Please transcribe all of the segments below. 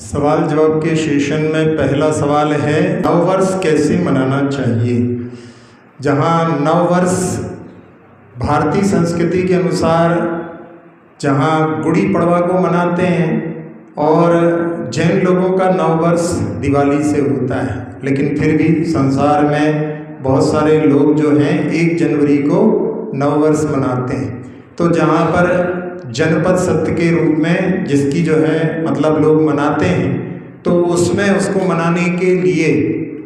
सवाल जवाब के सेशन में पहला सवाल है, नववर्ष कैसे मनाना चाहिए। जहां नववर्ष भारतीय संस्कृति के अनुसार जहां गुड़ी पड़वा को मनाते हैं और जैन लोगों का नववर्ष दिवाली से होता है, लेकिन फिर भी संसार में बहुत सारे लोग जो हैं 1 जनवरी को नववर्ष मनाते हैं। तो जहाँ पर जनपद सत्य के रूप में जिसकी जो है मतलब लोग मनाते हैं, तो उसमें उसको मनाने के लिए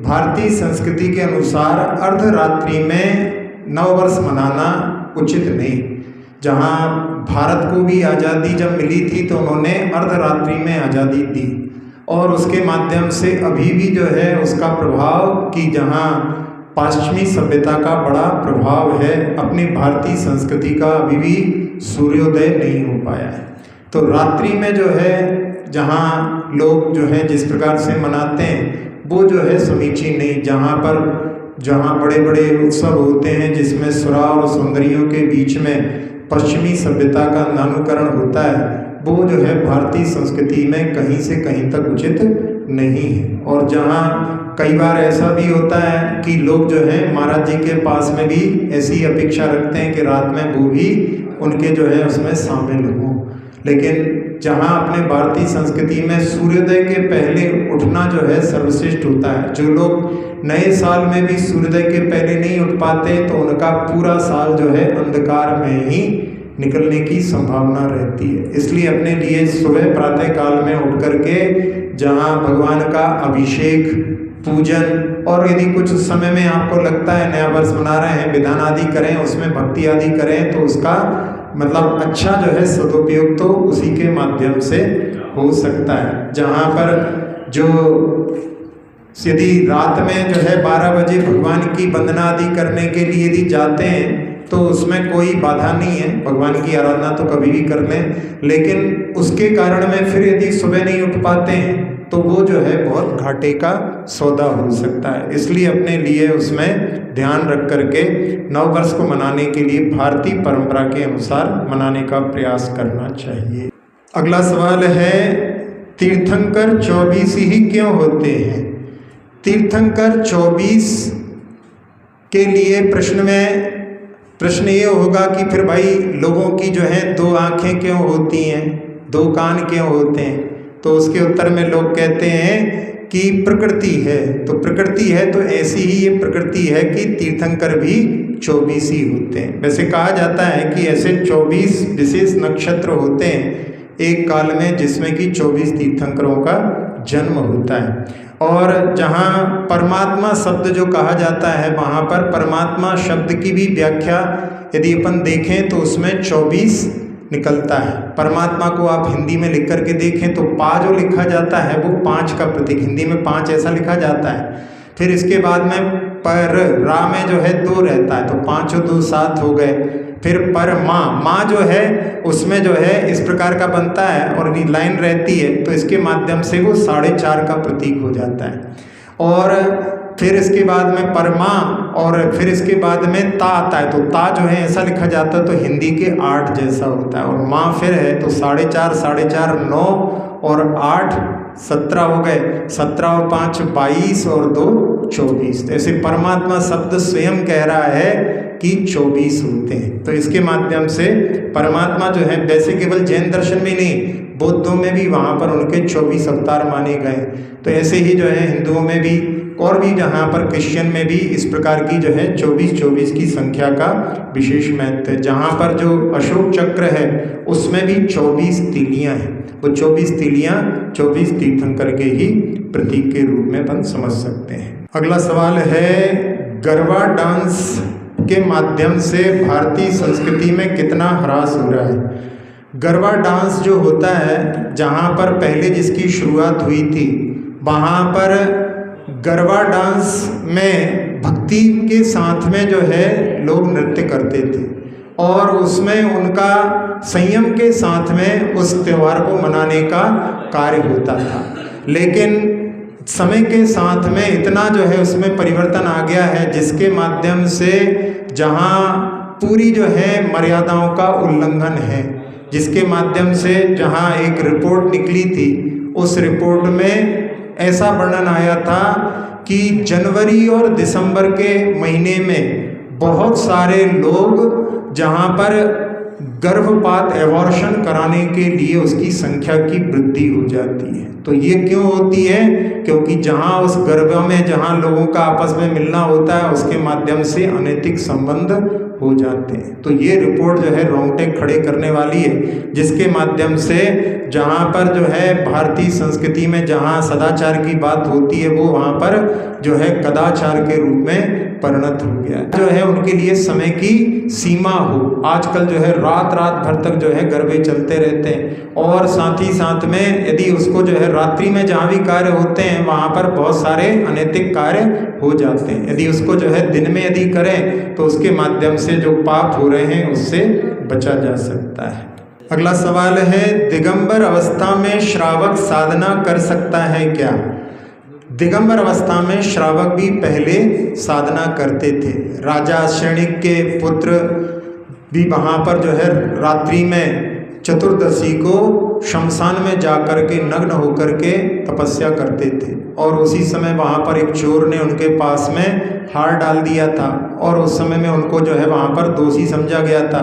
भारतीय संस्कृति के अनुसार अर्धरात्रि में नववर्ष मनाना उचित नहीं। जहाँ भारत को भी आज़ादी जब मिली थी तो उन्होंने अर्धरात्रि में आज़ादी दी और उसके माध्यम से अभी भी जो है उसका प्रभाव कि जहाँ पश्चिमी सभ्यता का बड़ा प्रभाव है, अपनी भारतीय संस्कृति का अभी भी सूर्योदय नहीं हो पाया है। तो रात्रि में जो है जहाँ लोग जो है जिस प्रकार से मनाते हैं वो जो है समीचीन नहीं। जहाँ बड़े बड़े उत्सव होते हैं जिसमें सुरा और सुंदरियों के बीच में पश्चिमी सभ्यता का नानुकरण होता है, वो जो है भारतीय संस्कृति में कहीं से कहीं तक उचित नहीं है। और जहाँ कई बार ऐसा भी होता है कि लोग जो हैं महाराज जी के पास में भी ऐसी अपेक्षा रखते हैं कि रात में वो भी उनके जो है उसमें शामिल हों, लेकिन जहाँ अपने भारतीय संस्कृति में सूर्योदय के पहले उठना जो है सर्वश्रेष्ठ होता है। जो लोग नए साल में भी सूर्योदय के पहले नहीं उठ पाते तो उनका पूरा साल जो है अंधकार में ही निकलने की संभावना रहती है। इसलिए अपने लिए सुबह प्रातः काल में उठ करके जहाँ भगवान का अभिषेक, पूजन और यदि कुछ समय में आपको लगता है नया वर्ष मना रहे हैं, विधान आदि करें, उसमें भक्ति आदि करें, तो उसका मतलब अच्छा जो है सदुपयोग तो उसी के माध्यम से हो सकता है। जहाँ पर जो यदि रात में जो है 12 बजे भगवान की वंदना आदि करने के लिए यदि जाते हैं तो उसमें कोई बाधा नहीं है, भगवान की आराधना तो कभी भी कर लें, लेकिन उसके कारण में फिर यदि सुबह नहीं उठ पाते हैं तो वो जो है बहुत घाटे का सौदा हो सकता है। इसलिए अपने लिए उसमें ध्यान रख करके नववर्ष को मनाने के लिए भारतीय परंपरा के अनुसार मनाने का प्रयास करना चाहिए। अगला सवाल है, तीर्थंकर 24 ही क्यों होते हैं। तीर्थंकर 24 के लिए प्रश्न ये होगा कि फिर भाई लोगों की जो है 2 आँखें क्यों होती हैं, 2 कान क्यों होते हैं। तो उसके उत्तर में लोग कहते हैं कि प्रकृति है। तो प्रकृति है तो ऐसी ही ये प्रकृति है कि तीर्थंकर भी 24 ही होते हैं। वैसे कहा जाता है कि ऐसे 24 विशेष नक्षत्र होते हैं एक काल में जिसमें कि 24 तीर्थंकरों का जन्म होता है। और जहाँ परमात्मा शब्द जो कहा जाता है वहाँ पर परमात्मा शब्द की भी व्याख्या यदि अपन देखें तो उसमें 24 निकलता है। परमात्मा को आप हिंदी में लिख करके देखें तो पा जो लिखा जाता है वो 5 का प्रतीक, हिंदी में 5 ऐसा लिखा जाता है। फिर इसके बाद में पर रा में जो है 2 रहता है तो 5 और 2 7 हो गए। फिर पर माँ जो है उसमें जो है इस प्रकार का बनता है और लाइन रहती है तो इसके माध्यम से वो 4.5 का प्रतीक हो जाता है। और फिर इसके बाद में परमा और फिर इसके बाद में ता आता है तो ता जो है ऐसा लिखा जाता है तो हिंदी के 8 जैसा होता है। और माँ फिर है तो 4.5 9 और 8 17 हो गए, 17 और 5 22 और 2 24। तो ऐसे परमात्मा शब्द स्वयं कह रहा है कि 24 होते हैं। तो इसके माध्यम से परमात्मा जो है वैसे केवल जैन दर्शन में नहीं, बौद्धों में भी वहाँ पर उनके 24 अवतार माने गए। तो ऐसे ही जो है हिंदुओं में भी और भी जहाँ पर क्रिश्चियन में भी इस प्रकार की जो है 24 की संख्या का विशेष महत्व है। जहाँ पर जो अशोक चक्र है उसमें भी 24 तीलियाँ हैं, वो 24 तीलियाँ 24 तीर्थंकर के ही प्रतीक के रूप में अपन समझ सकते हैं। अगला सवाल है, गरबा डांस के माध्यम से भारतीय संस्कृति में कितना ह्रास हो रहा है। गरबा डांस जो होता है जहाँ पर पहले जिसकी शुरुआत हुई थी वहाँ पर गरबा डांस में भक्ति के साथ में जो है लोग नृत्य करते थे और उसमें उनका संयम के साथ में उस त्यौहार को मनाने का कार्य होता था। लेकिन समय के साथ में इतना जो है उसमें परिवर्तन आ गया है जिसके माध्यम से जहाँ पूरी जो है मर्यादाओं का उल्लंघन है, जिसके माध्यम से जहाँ एक रिपोर्ट निकली थी उस रिपोर्ट में ऐसा वर्णन आया था कि जनवरी और दिसंबर के महीने में बहुत सारे लोग जहाँ पर गर्भपात एबॉर्शन कराने के लिए उसकी संख्या की वृद्धि हो जाती है। तो ये क्यों होती है? क्योंकि जहाँ उस गर्भ में जहाँ लोगों का आपस में मिलना होता है उसके माध्यम से अनैतिक संबंध हो जाते हैं। तो ये रिपोर्ट जो है रोंगटे खड़े करने वाली है, जिसके माध्यम से जहाँ पर जो है भारतीय संस्कृति में जहाँ सदाचार की बात होती है वो वहाँ पर जो है कदाचार के रूप में परिणत हो गया। जो है उनके लिए समय की सीमा हो। आजकल जो है रात रात भर तक जो है गरबे चलते रहते हैं, और साथ ही साथ में यदि उसको जो है रात्रि में जहाँ भी कार्य होते हैं वहाँ पर बहुत सारे अनैतिक कार्य हो जाते हैं। यदि उसको जो है दिन में यदि करें तो उसके माध्यम से जो पाप हो रहे हैं उससे बचा जा सकता है। अगला सवाल है, दिगंबर अवस्था में श्रावक साधना कर सकता है क्या? दिगंबर अवस्था में श्रावक भी पहले साधना करते थे। राजा शैणिक के पुत्र भी वहाँ पर जो है रात्रि में चतुर्दशी को शमशान में जाकर के नग्न होकर के तपस्या करते थे, और उसी समय वहाँ पर एक चोर ने उनके पास में हार डाल दिया था, और उस समय में उनको जो है वहाँ पर दोषी समझा गया था।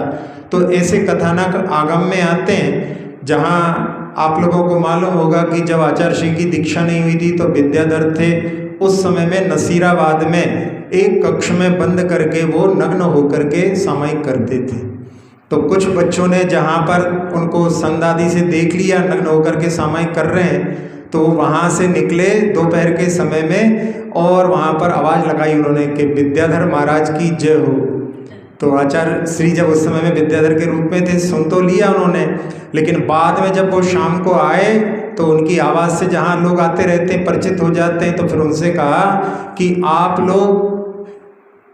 तो ऐसे कथानक आगम में आते हैं, जहाँ आप लोगों को मालूम होगा कि जब आचार्य श्री की दीक्षा नहीं हुई थी तो विद्याधर थे, उस समय में नसीराबाद में एक कक्ष में बंद करके वो नग्न होकर के सामायिक करते थे। तो कुछ बच्चों ने जहाँ पर उनको संदादी से देख लिया नग्न होकर के सामायिक कर रहे हैं, तो वहाँ से निकले दोपहर के समय में और वहाँ पर आवाज़ लगाई उन्होंने कि विद्याधर महाराज की जय हो। तो आचार्य श्री जब उस समय में विद्याधर के रूप में थे सुन तो लिया उन्होंने, लेकिन बाद में जब वो शाम को आए तो उनकी आवाज़ से जहाँ लोग आते रहते हैं परिचित हो जाते हैं, तो फिर उनसे कहा कि आप लोग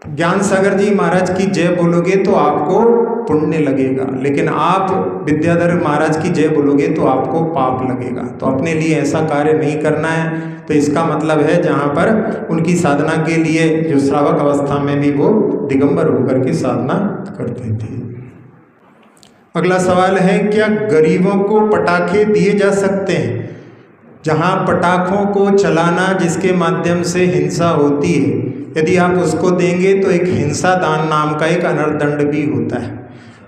ज्ञान सागर जी महाराज की जय बोलोगे तो आपको पुण्य लगेगा, लेकिन आप विद्याधर महाराज की जय बोलोगे तो आपको पाप लगेगा। तो अपने लिए ऐसा कार्य नहीं करना है। तो इसका मतलब है जहाँ पर उनकी साधना के लिए जो श्रावक अवस्था में भी वो दिगंबर होकर के साधना करते थे। अगला सवाल है, क्या गरीबों को पटाखे दिए जा सकते हैं? जहाँ पटाखों को चलाना जिसके माध्यम से हिंसा होती है, यदि आप उसको देंगे तो एक हिंसा दान नाम का एक अनर्थदंड भी होता है।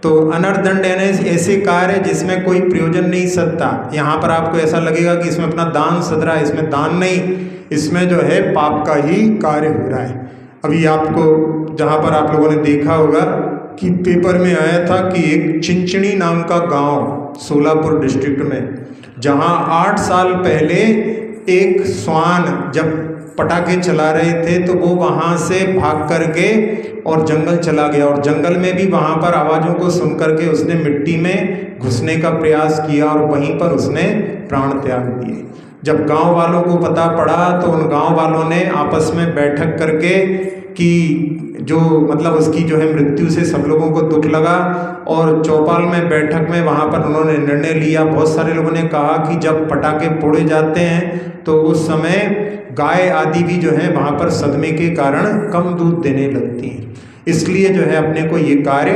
तो अनर्थदंड यानी ऐसे कार्य जिसमें कोई प्रयोजन नहीं सदता। यहाँ पर आपको ऐसा लगेगा कि इसमें अपना दान सद रहा है, इसमें दान नहीं, इसमें जो है पाप का ही कार्य हो रहा है। अभी आपको जहाँ पर आप लोगों ने देखा होगा कि पेपर में आया था कि एक चिंचणी नाम का गांव सोलापुर डिस्ट्रिक्ट में, जहाँ 8 साल पहले एक श्वान जब पटाखे चला रहे थे तो वो वहाँ से भाग करके और जंगल चला गया, और जंगल में भी वहाँ पर आवाज़ों को सुन करके उसने मिट्टी में घुसने का प्रयास किया और वहीं पर उसने प्राण त्याग दिए। जब गांव वालों को पता पड़ा तो उन गांव वालों ने आपस में बैठक करके कि जो मतलब उसकी जो है मृत्यु से सब लोगों को दुख लगा, और चौपाल में बैठक में वहाँ पर उन्होंने निर्णय लिया। बहुत सारे लोगों ने कहा कि जब पटाखे फोड़े जाते हैं तो उस समय गाय आदि भी जो है वहाँ पर सदमे के कारण कम दूध देने लगती हैं, इसलिए जो है अपने को ये कार्य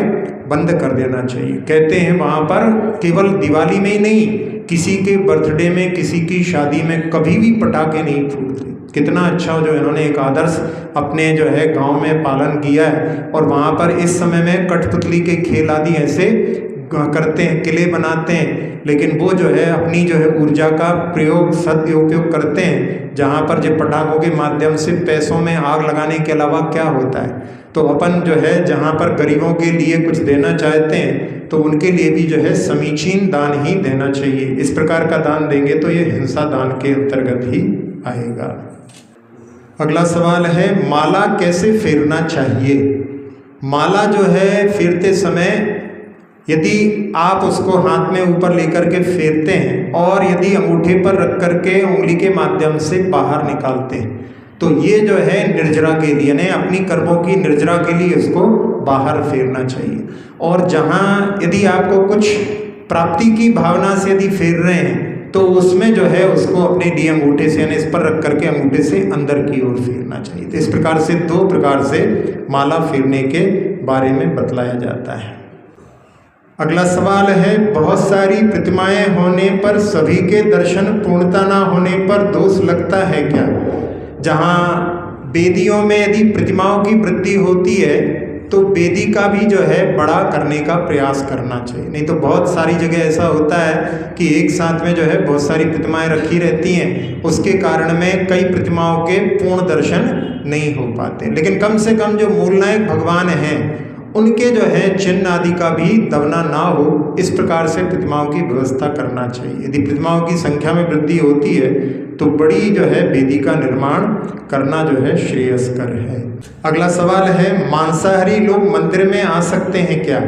बंद कर देना चाहिए। कहते हैं वहाँ पर केवल दिवाली में ही नहीं, किसी के बर्थडे में, किसी की शादी में कभी भी पटाखे नहीं फूटते। कितना अच्छा जो इन्होंने एक आदर्श अपने जो है गांव में पालन किया है। और वहाँ पर इस समय में कठपुतली के खेल आदि ऐसे करते हैं, किले बनाते हैं, लेकिन वो जो है अपनी जो है ऊर्जा का प्रयोग सदुपयोग करते हैं, जहाँ पर जो पटाखों के माध्यम से पैसों में आग लगाने के अलावा क्या होता है। तो अपन जो है जहाँ पर गरीबों के लिए कुछ देना चाहते हैं तो उनके लिए भी जो है समीचीन दान ही देना चाहिए। इस प्रकार का दान देंगे तो ये हिंसा दान के अंतर्गत ही आएगा। अगला सवाल है, माला कैसे फेरना चाहिए? माला जो है फेरते समय यदि आप उसको हाथ में ऊपर लेकर के फेरते हैं और यदि अंगूठे पर रख करके उंगली के माध्यम से बाहर निकालते हैं तो ये जो है निर्जरा के लिए, यानी अपनी कर्मों की निर्जरा के लिए इसको बाहर फेरना चाहिए। और जहाँ यदि आपको कुछ प्राप्ति की भावना से यदि फेर रहे हैं तो उसमें जो है उसको अपने डी अंगूठे से यानी इस पर रख करके अंगूठे से अंदर की ओर फेरना चाहिए। तो इस प्रकार से 2 प्रकार से माला फेरने के बारे में बतलाया जाता है। अगला सवाल है, बहुत सारी प्रतिमाएं होने पर सभी के दर्शन पूर्णता ना होने पर दोष लगता है क्या? जहाँ वेदियों में यदि प्रतिमाओं की वृद्धि होती है तो वेदी का भी जो है बड़ा करने का प्रयास करना चाहिए। नहीं तो बहुत सारी जगह ऐसा होता है कि एक साथ में जो है बहुत सारी प्रतिमाएं रखी रहती हैं, उसके कारण में कई प्रतिमाओं के पूर्ण दर्शन नहीं हो पाते। लेकिन कम से कम जो मूलनायक भगवान हैं उनके जो है चिन्ह आदि का भी दबना ना हो, इस प्रकार से प्रतिमाओं की व्यवस्था करना चाहिए। यदि प्रतिमाओं की संख्या में वृद्धि होती है तो बड़ी जो है वेदी का निर्माण करना जो है श्रेयस्कर है। अगला सवाल है, मांसाहारी लोग मंदिर में आ सकते हैं क्या?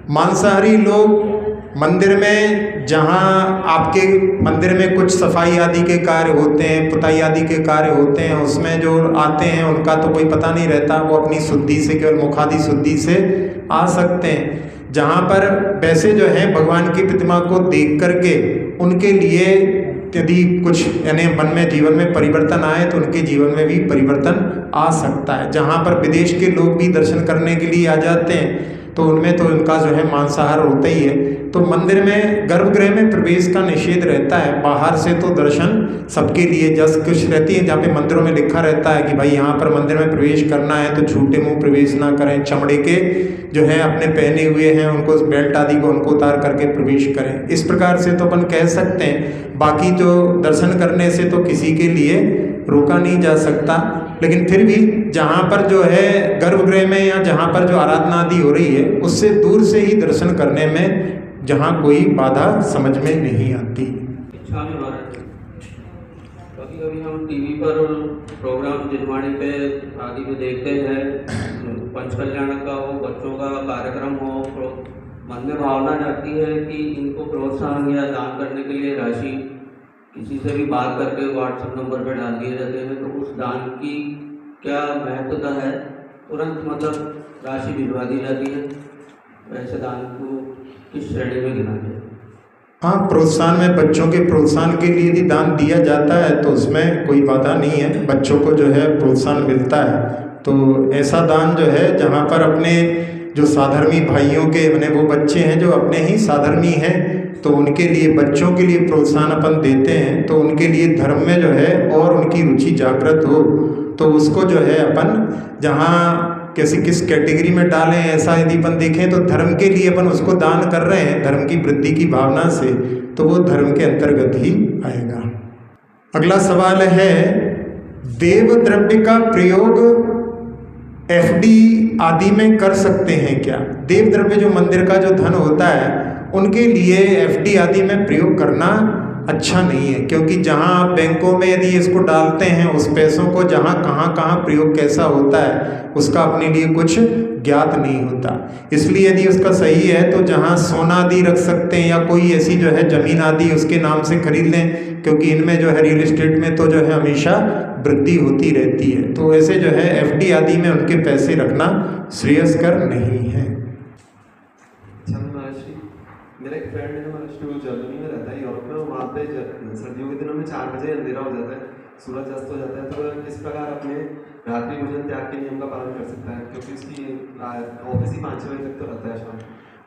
मांसाहारी लोग मंदिर में, जहाँ आपके मंदिर में कुछ सफाई आदि के कार्य होते हैं, पुताई आदि के कार्य होते हैं, उसमें जो आते हैं उनका तो कोई पता नहीं रहता, वो अपनी शुद्धि से, केवल मुखादि शुद्धि से आ सकते हैं। जहाँ पर वैसे जो है भगवान की प्रतिमा को देख करके उनके लिए यदि कुछ यानी मन में जीवन में परिवर्तन आए तो उनके जीवन में भी परिवर्तन आ सकता है। जहाँ पर विदेश के लोग भी दर्शन करने के लिए आ जाते हैं तो उनमें तो उनका जो है मांसाहार होता ही है। तो मंदिर में गर्भगृह में प्रवेश का निषेध रहता है, बाहर से तो दर्शन सबके लिए जस कुछ रहती है। जहाँ पे मंदिरों में लिखा रहता है कि भाई यहाँ पर मंदिर में प्रवेश करना है तो झूठे मुंह प्रवेश ना करें, चमड़े के जो है अपने पहने हुए हैं उनको, बेल्ट आदि को उनको उतार करके प्रवेश करें। इस प्रकार से तो अपन कह सकते हैं। बाकी जो दर्शन करने से तो किसी के लिए रोका नहीं जा सकता, लेकिन फिर भी जहाँ पर जो है गर्भगृह में या जहाँ पर जो आराधना आदि हो रही है उससे दूर से ही दर्शन करने में जहाँ कोई बाधा समझ में नहीं आती। कभी कभी हम टीवी पर प्रोग्राम जिनवाणी पे आदि में देखते हैं, पंच कल्याण का हो, बच्चों का कार्यक्रम हो, मन में भावना जाती है कि इनको प्रोत्साहन या दान करने के लिए राशि किसी से भी बात करके व्हाट्सएप नंबर पर डाल दिए जाते हैं। तो उस दान की क्या महत्वता है? तुरंत मतलब राशि भिजवा दी जाती है, वैसे दान को किस श्रेणी में गिना जाए? हाँ, प्रोत्साहन में बच्चों के प्रोत्साहन के लिए यदि दान दिया जाता है तो उसमें कोई बाधा नहीं है, बच्चों को जो है प्रोत्साहन मिलता है। तो ऐसा दान जो है जहाँ पर अपने जो साधर्मी भाइयों के मैंने वो बच्चे हैं जो अपने ही साधर्मी हैं तो उनके लिए, बच्चों के लिए प्रोत्साहन अपन देते हैं तो उनके लिए धर्म में जो है और उनकी रुचि जागृत हो, तो उसको जो है अपन जहाँ कैसी किस कैटेगरी में डालें, ऐसा यदि अपन देखें तो धर्म के लिए अपन उसको दान कर रहे हैं धर्म की वृद्धि की भावना से, तो वो धर्म के अंतर्गत ही आएगा। अगला सवाल है, देव द्रव्य का प्रयोग एफडी आदि में कर सकते हैं क्या? देव द्रव्य जो मंदिर का जो धन होता है उनके लिए एफडी आदि में प्रयोग करना अच्छा नहीं है, क्योंकि जहां आप बैंकों में यदि इसको डालते हैं उस पैसों को जहां कहां प्रयोग कैसा होता है उसका अपने लिए कुछ ज्ञात नहीं होता। इसलिए यदि उसका सही है तो जहां सोना आदि रख सकते हैं या कोई ऐसी जो है जमीन आदि उसके नाम से खरीद लें, क्योंकि इनमें जो है रियल एस्टेट में तो जो है हमेशा वृद्धि होती रहती है। तो ऐसे जो है एफडी आदि में उनके पैसे रखना श्रेयस्कर नहीं है। मेरा एक फ्रेंड है महाराष्ट्र, वो जर्मनी में रहता है, यूरोप में। वहाँ पे सर्दियों के दिनों में 4 बजे अंधेरा हो जाता है, सूरज अस्त हो जाता है। तो वह किस प्रकार अपने रात्रि भोजन त्याग के नियम का पालन कर सकता है, क्योंकि उसकी ऑफिस ही 5 बजे तक तो रहता है शाम।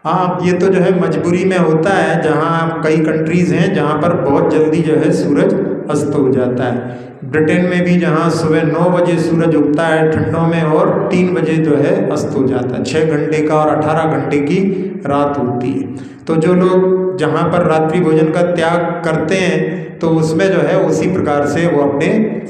हाँ, ये तो जो है मजबूरी में होता है, जहाँ कई कंट्रीज़ हैं जहाँ पर बहुत जल्दी जो है सूरज अस्त हो जाता है। ब्रिटेन में भी जहाँ सुबह 9 बजे सूरज उगता है ठंडों में और 3 बजे जो है अस्त हो जाता है। 6 घंटे का और 18 घंटे की रात होती है। तो जो लोग जहाँ पर रात्रि भोजन का त्याग करते हैं तो उसमें जो है उसी प्रकार से वो अपने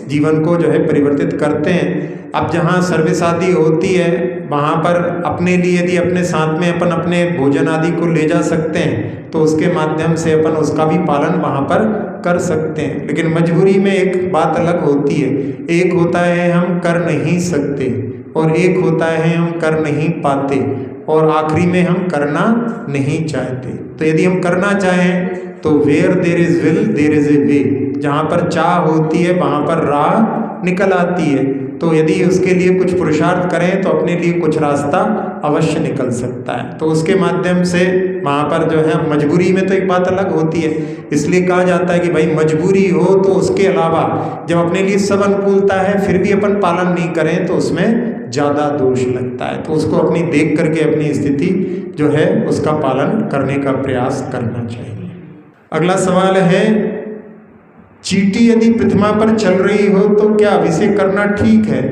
जीवन को जो है परिवर्तित करते हैं। अब जहाँ सर्विस आदि होती है वहाँ पर अपने लिए यदि अपने साथ में अपन अपने भोजन आदि को ले जा सकते हैं तो उसके माध्यम से अपन उसका भी पालन वहाँ पर कर सकते हैं। लेकिन मजबूरी में एक बात अलग होती है, एक होता है हम कर नहीं सकते और एक होता है हम कर नहीं पाते और आखिरी में हम करना नहीं चाहते। तो यदि हम करना चाहें तो where there is will there is a way, जहाँ पर चाह होती है वहाँ पर राह निकल आती है। तो यदि उसके लिए कुछ पुरुषार्थ करें तो अपने लिए कुछ रास्ता अवश्य निकल सकता है। तो उसके माध्यम से वहाँ पर जो है मजबूरी में तो एक बात अलग होती है, इसलिए कहा जाता है कि भाई मजबूरी हो तो उसके अलावा जब अपने लिए सब अनुकूलता है फिर भी अपन पालन नहीं करें तो उसमें ज़्यादा दोष लगता है। तो उसको अपनी देख करके अपनी स्थिति जो है उसका पालन करने का प्रयास करना चाहिए। अगला सवाल है, चींटी यदि प्रतिमा पर चल रही हो तो क्या अभिषेक करना ठीक है?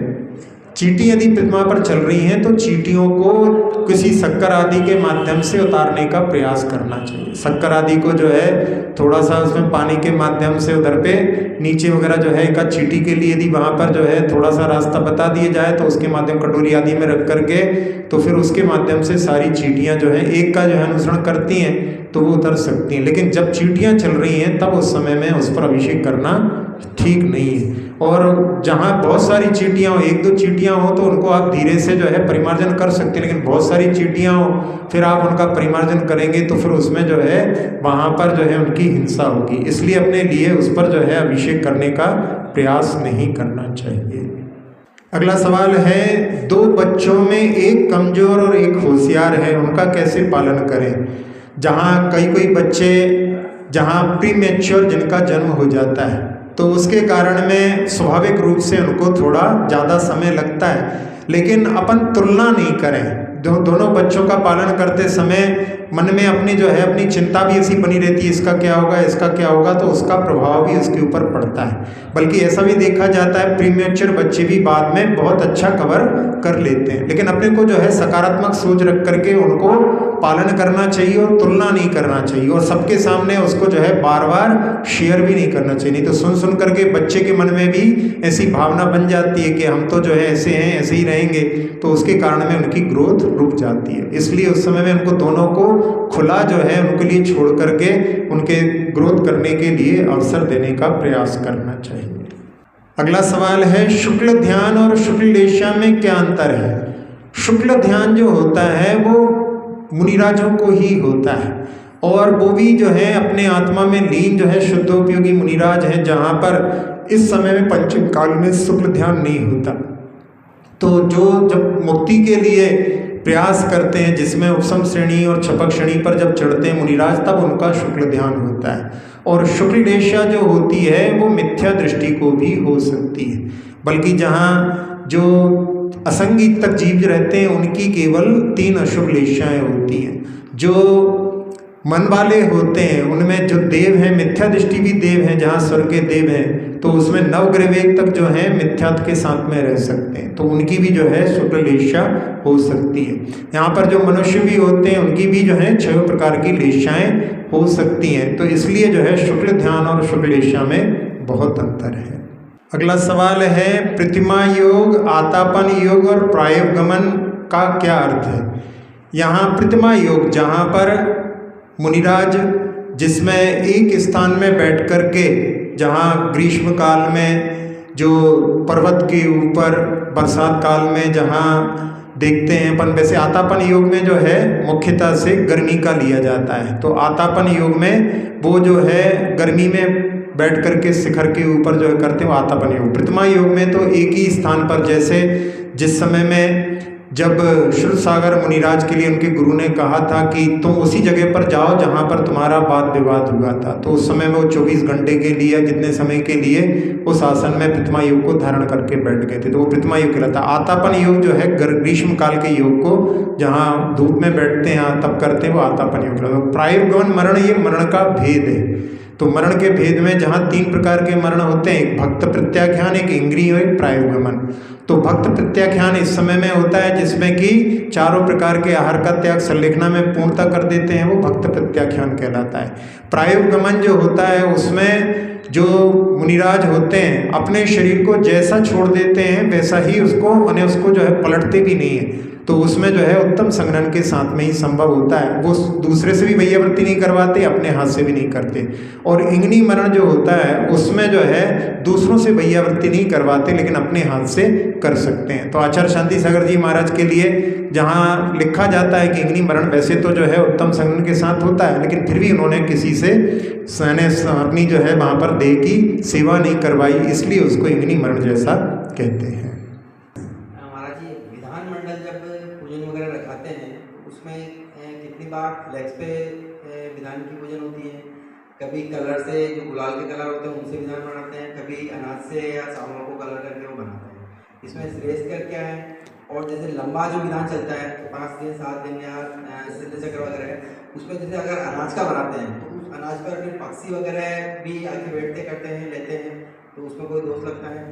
चींटी यदि प्रतिमा पर चल रही हैं तो चींटियों को किसी शक्कर आदि के माध्यम से उतारने का प्रयास करना चाहिए। शक्कर आदि को जो है थोड़ा सा उसमें पानी के माध्यम से उधर पे नीचे वगैरह जो है, एक आध चींटी के लिए यदि वहाँ पर जो है थोड़ा सा रास्ता बता दिया जाए तो उसके माध्यम कटोरी आदि में रख करके तो फिर उसके माध्यम से सारी चींटियाँ जो है एक का जो है अनुसरण करती हैं तो वो उतर सकती हैं। लेकिन जब चींटियाँ चल रही हैं तब उस समय में उस पर अभिषेक करना ठीक नहीं है। और जहाँ बहुत सारी चींटियाँ हो, एक दो चींटियाँ हो तो उनको आप धीरे से जो है परिमार्जन कर सकते हैं, लेकिन बहुत सारी चींटियाँ हो फिर आप उनका परिमार्जन करेंगे तो फिर उसमें जो है वहाँ पर जो है उनकी हिंसा होगी। इसलिए अपने लिए उस पर जो है अभिषेक करने का प्रयास नहीं करना चाहिए। अगला सवाल है, दो बच्चों में एक कमज़ोर और एक होशियार है, उनका कैसे पालन करें? जहाँ कोई बच्चे जहाँ प्रीमेच्योर जिनका जन्म हो जाता है तो उसके कारण में स्वाभाविक रूप से उनको थोड़ा ज़्यादा समय लगता है, लेकिन अपन तुलना नहीं करें। दोनों बच्चों का पालन करते समय मन में अपनी जो है अपनी चिंता भी ऐसी बनी रहती है, इसका क्या होगा इसका क्या होगा, तो उसका प्रभाव भी उसके ऊपर पड़ता है। बल्कि ऐसा भी देखा जाता है प्रीमेच्योर बच्चे भी बाद में बहुत अच्छा कवर कर लेते हैं। लेकिन अपने को जो है सकारात्मक सोच रख करके उनको पालन करना चाहिए और तुलना नहीं करना चाहिए, और सबके सामने उसको जो है बार बार शेयर भी नहीं करना चाहिए। नहीं तो सुन करके बच्चे के मन में भी ऐसी भावना बन जाती है कि हम तो जो है ऐसे हैं ऐसे ही रहेंगे, तो उसके कारण में उनकी ग्रोथ रुक जाती है। इसलिए उस समय में उनको दोनों को खुला जो है उनके लिए छोड़ करके उनके ग्रोथ करने के लिए अवसर देने का प्रयास करना चाहिए। अगला सवाल है, शुक्ल ध्यान और शुक्ल लेशा में क्या अंतर है? शुक्ल ध्यान जो होता है वो मुनिराजों को ही होता है, और वो भी जो है अपने आत्मा में लीन जो है शुद्धोपयोगी मुनिराज है, जहाँ पर इस समय में पंचम काल में शुक्ल ध्यान नहीं होता। तो जो जब मुक्ति के लिए प्रयास करते हैं, जिसमें उपसम श्रेणी और छपक श्रेणी पर जब चढ़ते हैं मुनिराज, तब उनका शुक्ल ध्यान होता है। और शुक्ल लेशा जो होती है वो मिथ्या दृष्टि को भी हो सकती है, बल्कि जहाँ जो असंगीत तक जीव रहते हैं उनकी केवल 3 अशुभ लेशाएँ होती हैं। जो मन वाले होते हैं उनमें जो देव हैं, मिथ्या दृष्टि भी देव हैं, जहाँ स्वर्ग के देव हैं, तो उसमें नवग्रह तक जो है मिथ्यात्व के साथ में रह सकते हैं, तो उनकी भी जो है शुक्ल लेशा हो सकती है। यहाँ पर जो मनुष्य भी होते हैं उनकी भी जो है 6 प्रकार की लेशाएँ हो सकती हैं। तो इसलिए जो है शुक्ल ध्यान और शुक्ल लेशा में बहुत अंतर है। अगला सवाल है, प्रतिमा योग, आतापन योग और प्रायोगमन का क्या अर्थ है? यहाँ प्रतिमा योग जहाँ पर मुनिराज जिसमें एक स्थान में बैठ कर के, जहाँ ग्रीष्म काल में जो पर्वत के ऊपर, बरसात काल में जहाँ देखते हैं अपन, वैसे आतापन योग में जो है मुख्यतः से गर्मी का लिया जाता है। तो आतापन योग में वो जो है गर्मी में बैठ करके शिखर के ऊपर जो है करते हो आतापन योग। प्रतिमा योग में तो एक ही स्थान पर, जैसे जिस समय में जब श्रुत सागर मुनिराज के लिए उनके गुरु ने कहा था कि तुम उसी जगह पर जाओ जहाँ पर तुम्हारा वाद विवाद हुआ था, तो उस समय में वो 24 घंटे के लिए, जितने समय के लिए उस आसन में प्रतिमा योग को धारण करके बैठ गए थे, तो वो प्रतिमा योग कहलाता। आतापन योग जो है ग्रीष्म काल के योग को जहाँ धूप में बैठते हैं तब करते हैं, वो आतापन योग कहलाता। प्रायोगमन मरण, ये मरण का भेद है। तो मरण के भेद में जहाँ 3 प्रकार के मरण होते हैं, एक भक्त प्रत्याख्यान, एक इंद्रिय और एक प्रायोगमन। तो भक्त प्रत्याख्यान इस समय में होता है जिसमें कि चारों प्रकार के आहार का त्याग संलेखना में पूर्णता कर देते हैं, वो भक्त प्रत्याख्यान कहलाता है। प्रायोगमन जो होता है उसमें जो मुनिराज होते हैं अपने शरीर को जैसा छोड़ देते हैं वैसा ही उसको, माने उसको जो है पलटते भी नहीं है, तो उसमें जो है उत्तम संग्रहण के साथ में ही संभव होता है। वो दूसरे से भी वैयावृत्ति नहीं करवाते, अपने हाथ से भी नहीं करते। और इंगनी मरण जो होता है उसमें जो है दूसरों से वैयावृत्ति नहीं करवाते, लेकिन अपने हाथ से कर सकते हैं। तो आचार्य शांति सागर जी महाराज के लिए जहाँ लिखा जाता है कि इंगनी मरण वैसे तो जो है उत्तम संग्रहण के साथ होता है, लेकिन फिर भी उन्होंने किसी से अपनी जो है वहाँ पर देह की सेवा नहीं करवाई, इसलिए उसको इंगनी मरण जैसा कहते हैं। कितनी बार फ्लैक्स पे विधान की पूजन होती है? कभी कलर से, जो गुलाल के कलर होते हैं उनसे विधान बनाते हैं, कभी अनाज से या चावलों को कलर करके वो बनाते हैं। इसमें श्रेष्ठ क्या है? और जैसे लंबा जो विधान चलता है 5 दिन 7 दिन या सिद्ध चक्र वगैरह है, उसमें जैसे अगर अनाज का बनाते हैं तो उस अनाज पर फिर पक्षी वगैरह भी आके बैठते करते हैं, लेते हैं, तो उसमें कोई दोष लगता है?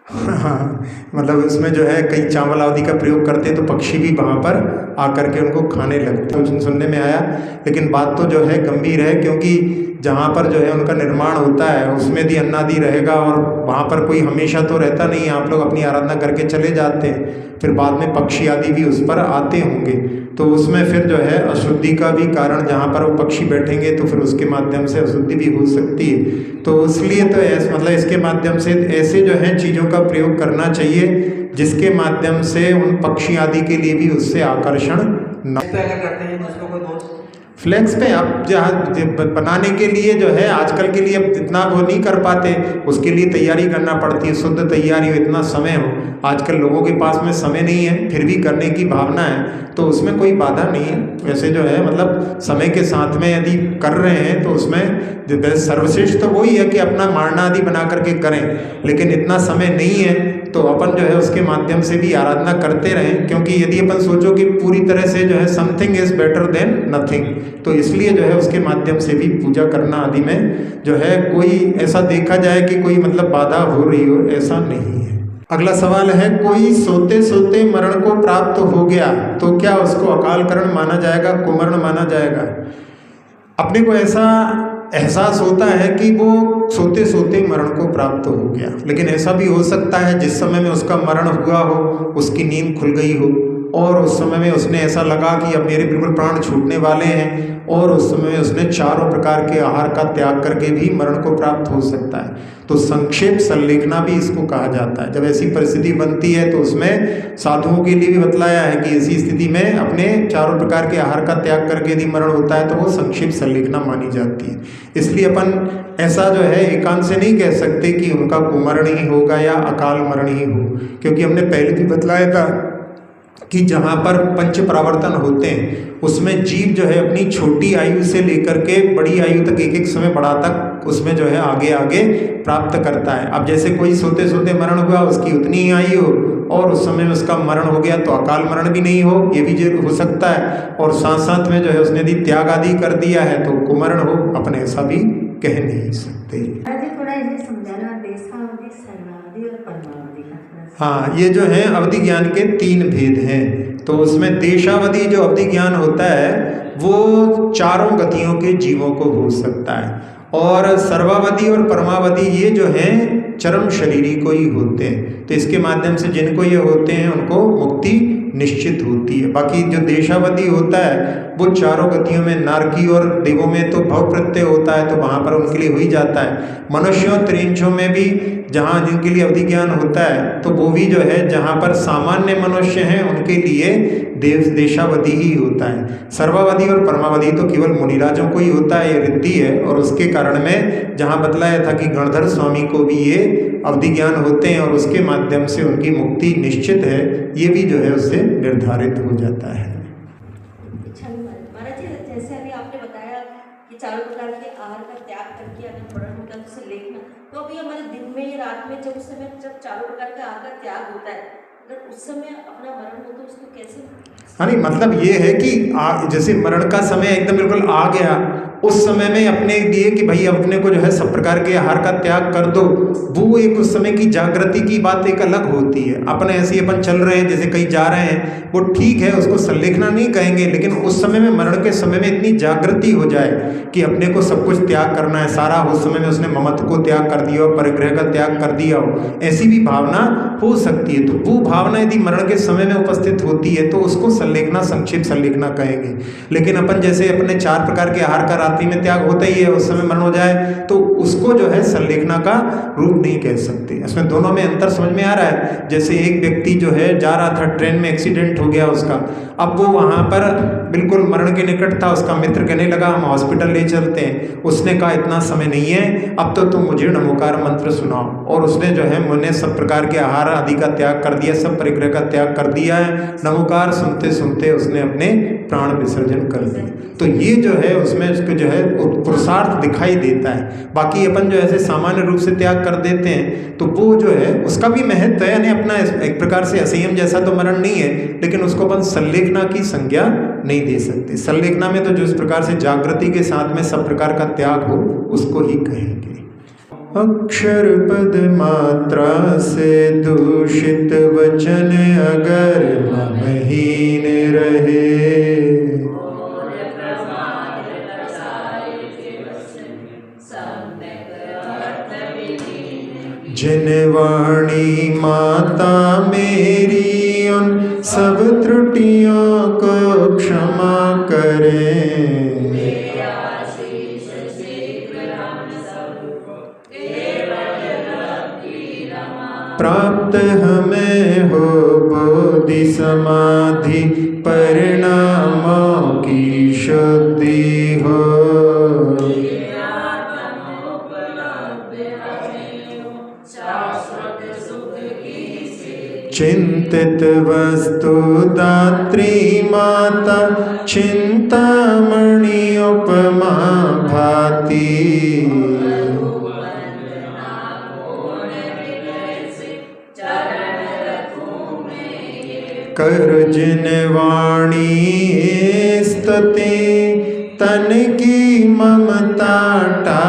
हाँ, मतलब उसमें जो है कई चावल आदि का प्रयोग करते हैं तो पक्षी भी वहाँ पर आकर के उनको खाने लगते हैं, सुनने में आया। लेकिन बात तो जो है गंभीर है, क्योंकि जहाँ पर जो है उनका निर्माण होता है उसमें भी अन्नादि रहेगा और वहाँ पर कोई हमेशा तो रहता नहीं है। आप लोग अपनी आराधना करके चले जाते हैं, फिर बाद में पक्षी आदि भी उस पर आते होंगे, तो उसमें फिर जो है अशुद्धि का भी कारण, जहाँ पर वो पक्षी बैठेंगे तो फिर उसके माध्यम से अशुद्धि भी हो सकती है। तो इसलिए तो मतलब इसके माध्यम से ऐसे जो है चीज़ों का प्रयोग करना चाहिए जिसके माध्यम से उन पक्षी आदि के लिए भी उससे आकर्षण न। अगर करते हैं तो उसमें कोई दोष? फ्लेक्स पे आप जहाँ बनाने के लिए जो है आजकल के लिए अब इतना वो नहीं कर पाते, उसके लिए तैयारी करना पड़ती है, शुद्ध तैयारी हो, इतना समय हो। आजकल लोगों के पास में समय नहीं है, फिर भी करने की भावना है, तो उसमें कोई बाधा नहीं है। वैसे जो है मतलब समय के साथ में यदि कर रहे हैं तो उसमें सर्वश्रेष्ठ तो वही है कि अपना मारना आदि बना करके करें, लेकिन इतना समय नहीं है तो अपन जो है उसके माध्यम से भी आराधना करते रहें। क्योंकि यदि अपन सोचो कि पूरी तरह से जो है something is better than nothing, तो इसलिए जो है उसके माध्यम से भी पूजा करना आदि में जो है कोई ऐसा देखा जाए कि कोई मतलब बाधा हो रही हो, ऐसा नहीं है। अगला सवाल है, कोई सोते सोते मरण को प्राप्त हो गया तो क्या उसको अकाल करण माना जाएगा, कुमरण माना जाएगा? अपने को ऐसा एहसास होता है कि वो सोते सोते मरण को प्राप्त हो गया, लेकिन ऐसा भी हो सकता है जिस समय में उसका मरण हुआ हो उसकी नींद खुल गई हो और उस समय में उसने ऐसा लगा कि अब मेरे बिल्कुल प्राण छूटने वाले हैं, और उस समय में उसने चारों प्रकार के आहार का त्याग करके भी मरण को प्राप्त हो सकता है। तो संक्षेप संलेखना भी इसको कहा जाता है। जब ऐसी परिस्थिति बनती है तो उसमें साधुओं के लिए भी बतलाया है कि ऐसी स्थिति में अपने चारों प्रकार के आहार का त्याग करके यदि मरण होता है तो वो संक्षेप संलेखना मानी जाती है। इसलिए अपन ऐसा जो है एकांत से नहीं कह सकते कि उनका कुमरण ही होगा या अकाल मरण ही हो, क्योंकि हमने पहले भी बतलाया था कि जहाँ पर पंच प्रावर्तन होते हैं उसमें जीव जो है अपनी छोटी आयु से लेकर के बड़ी आयु तक एक एक समय बढ़ा तक उसमें जो है आगे आगे प्राप्त करता है। अब जैसे कोई सोते सोते मरण हुआ, उसकी उतनी ही आयु और उस समय में उसका मरण हो गया तो अकाल मरण भी नहीं हो, ये भी जरूर हो सकता है। और साथ साथ में जो है उसने यदि त्याग आदि कर दिया है तो कुमरण हो, अपन ऐसा भी कह नहीं सकते। थोड़ा इसे समझाना, देशावधि, सर्वावधि और परमावधि का। हाँ, ये जो है अवधि ज्ञान के 3 भेद हैं। तो उसमें देशावधि जो अवधि ज्ञान होता है वो चारों गतियों के जीवों को हो सकता है, और सर्वावधि और परमावधि ये जो हैं चरम शरीरी को ही होते हैं। तो इसके माध्यम से जिनको ये होते हैं उनको मुक्ति निश्चित होती है। बाकी जो देशावधि होता है वो चारों गतियों में, नारकी और देवों में तो भव प्रत्यय होता है तो वहाँ पर उनके लिए हो ही जाता है। मनुष्यों त्रिंचों में भी जहाँ जिनके लिए अवधि ज्ञान होता है तो वो भी जो है जहाँ पर सामान्य मनुष्य हैं उनके लिए देशावधि ही होता है। सर्वावधि और परमावधि तो केवल मुनिराजों को ही होता है, ये रिद्धि है। और उसके कारण में जहाँ बतलाया था कि गणधर स्वामी को भी ये अवधि ज्ञान होते हैं और उसके माध्यम से उनकी मुक्ति निश्चित है, ये भी जो है उससे निर्धारित हो जाता है। महाराज जी, जैसे अभी आपने बताया कि चारों प्रकार के आहार का त्याग करके अगर मरण होता है तो उसे लेखना, तो अभी हमारे दिन में या रात में जब उस समय जब चारों प्रकार के आहार का त्याग होता है, अगर उस समय अपना मरण हो तो उसको कैसे? हाँ, नहीं मतलब ये है कि जैसे मरण का समय एकदम बिल्कुल आ गया, उस समय में अपने लिए कि भाई अपने को जो है सब प्रकार के आहार का त्याग कर दो, वो एक उस समय की जागृति की बात एक अलग होती है। अपन ऐसे अपन चल रहे हैं, जैसे कहीं जा रहे हैं, वो ठीक है, उसको संलेखना नहीं कहेंगे, लेकिन उस समय में मरण के समय में इतनी जागृति हो जाए कि अपने को सब कुछ त्याग करना है सारा, उस समय में उसने ममत्व को त्याग कर दिया हो, परिग्रह का त्याग कर दिया हो, ऐसी भी भावना हो सकती है। तो वो भावना यदि मरण के समय में उपस्थित होती है तो उसको संलेखना, संक्षेप संलेखना कहेंगे। लेकिन अपन जैसे अपने 4 प्रकार के आहार का रात्रि में त्याग होता ही है, उस समय मरण हो जाए तो उसको जो है संलेखना का रूप नहीं कह सकते। इसमें दोनों में अंतर समझ में आ रहा है। जैसे एक व्यक्ति जो है जा रहा था, ट्रेन में एक्सीडेंट हो गया उसका, अब वो वहाँ पर बिल्कुल मरण के निकट था, उसका मित्र कहने लगा हम हॉस्पिटल ले चलते हैं। उसने कहा इतना समय नहीं है, अब तो तुम मुझे नमोकार मंत्र सुनाओ, और उसने जो है मैंने सब प्रकार के आहार आदि का त्याग कर दिया, सब परिग्रह का त्याग कर दिया है, नमोकार सुनते सुनते उसने अपने प्राण विसर्जन कर दिए। तो ये जो है उसमें उसको जो है पुरुषार्थ दिखाई देता है। बाकी अपन जो ऐसे सामान्य रूप से त्याग कर देते हैं तो वो जो है उसका भी महत्व है, यानी अपना एक प्रकार से असंयम जैसा तो मरण नहीं है, लेकिन उसको अपन संलेखना की संज्ञा नहीं दे सकते। संलेखना में तो जो इस प्रकार से जागृति के साथ में सब प्रकार का त्याग हो उसको ही कहेंगे। अक्षर पद मात्रा से दूषित वचन अगर महीन रहे, जिन वाणी माता मेरी उन सब त्रुटियों को क्षमा करें, प्राप्त हमें हो बोधि समाधि परिणामों की शुद्धि हो, चिंतित वस्तु दात्री माता चिंतामणि उपमा भाति, कर जिन वाणी स्तुति तन की ममता टा,